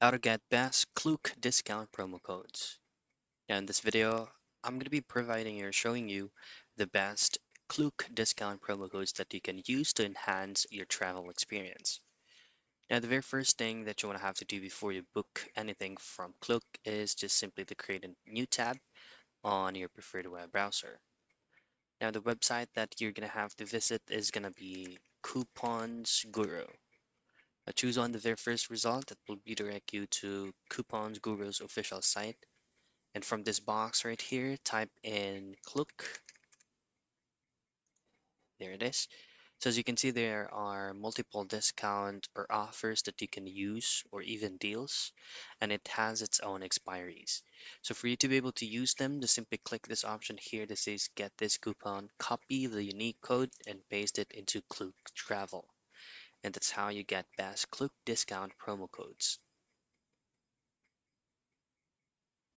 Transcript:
How to get best Klook discount promo codes. Now in this video, I'm going to be providing or showing you the best Klook discount promo codes that you can use to enhance your travel experience. Now the very first thing that you want to have to do before you book anything from Klook is just simply to create a new tab on your preferred web browser. Now the website that you're going to have to visit is going to be Coupons Guru. Choose on the very first result that will redirect you to Coupons Guru's official site. And from this box right here, type in Klook. There it is. So as you can see, there are multiple discount or offers that you can use or even deals, and it has its own expiries. So for you to be able to use them, just simply click this option here that says get this coupon, copy the unique code and paste it into Klook Travel. And that's how you get best Klook discount promo codes.